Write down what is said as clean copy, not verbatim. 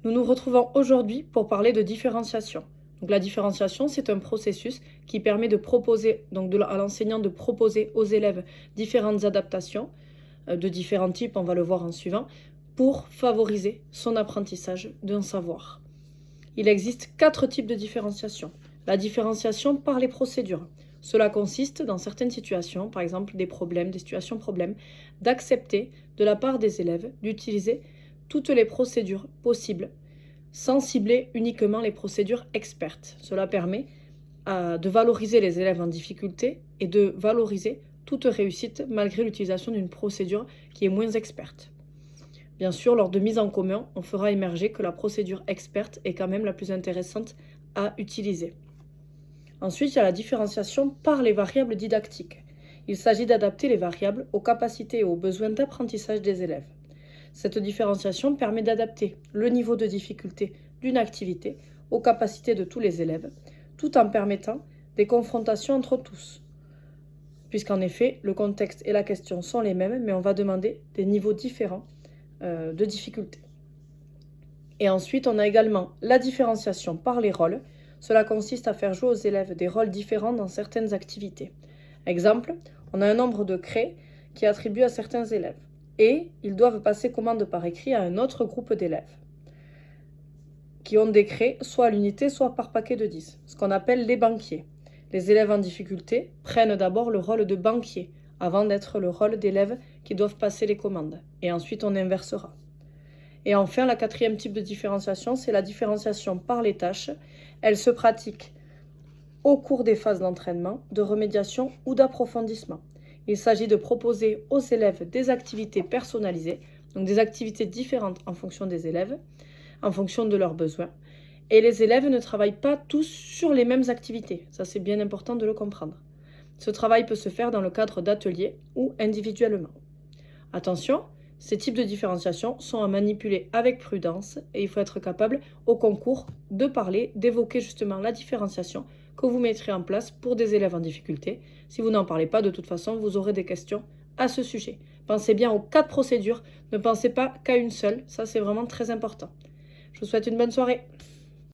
Nous nous retrouvons aujourd'hui pour parler de différenciation. Donc la différenciation, c'est un processus qui permet de proposer, à l'enseignant de proposer aux élèves différentes adaptations de différents types, on va le voir en suivant, pour favoriser son apprentissage d'un savoir. Il existe 4 types de différenciation. La différenciation par les procédures. Cela consiste, dans certaines situations, par exemple des situations problèmes, d'accepter de la part des élèves d'utiliser toutes les procédures possibles, sans cibler uniquement les procédures expertes. Cela permet de valoriser les élèves en difficulté et de valoriser toute réussite malgré l'utilisation d'une procédure qui est moins experte. Bien sûr, lors de mise en commun, on fera émerger que la procédure experte est quand même la plus intéressante à utiliser. Ensuite, il y a la différenciation par les variables didactiques. Il s'agit d'adapter les variables aux capacités et aux besoins d'apprentissage des élèves. Cette différenciation permet d'adapter le niveau de difficulté d'une activité aux capacités de tous les élèves, tout en permettant des confrontations entre tous. Puisqu'en effet, le contexte et la question sont les mêmes, mais on va demander des niveaux différents de difficulté. Et ensuite, on a également la différenciation par les rôles. Cela consiste à faire jouer aux élèves des rôles différents dans certaines activités. Exemple, on a un nombre de craies qui est attribué à certains élèves et ils doivent passer commande par écrit à un autre groupe d'élèves qui ont des craies soit à l'unité, soit par paquet de 10, ce qu'on appelle les banquiers. Les élèves en difficulté prennent d'abord le rôle de banquier avant d'être le rôle d'élèves qui doivent passer les commandes. Et ensuite, on inversera. Et enfin, la 4e type de différenciation, c'est la différenciation par les tâches. Elle se pratique au cours des phases d'entraînement, de remédiation ou d'approfondissement. Il s'agit de proposer aux élèves des activités personnalisées, donc des activités différentes en fonction des élèves, en fonction de leurs besoins. Et les élèves ne travaillent pas tous sur les mêmes activités. Ça, c'est bien important de le comprendre. Ce travail peut se faire dans le cadre d'ateliers ou individuellement. Attention, ces types de différenciation sont à manipuler avec prudence et il faut être capable au concours de parler, d'évoquer justement la différenciation que vous mettrez en place pour des élèves en difficulté. Si vous n'en parlez pas, de toute façon, vous aurez des questions à ce sujet. Pensez bien aux 4 procédures, ne pensez pas qu'à une seule, ça c'est vraiment très important. Je vous souhaite une bonne soirée.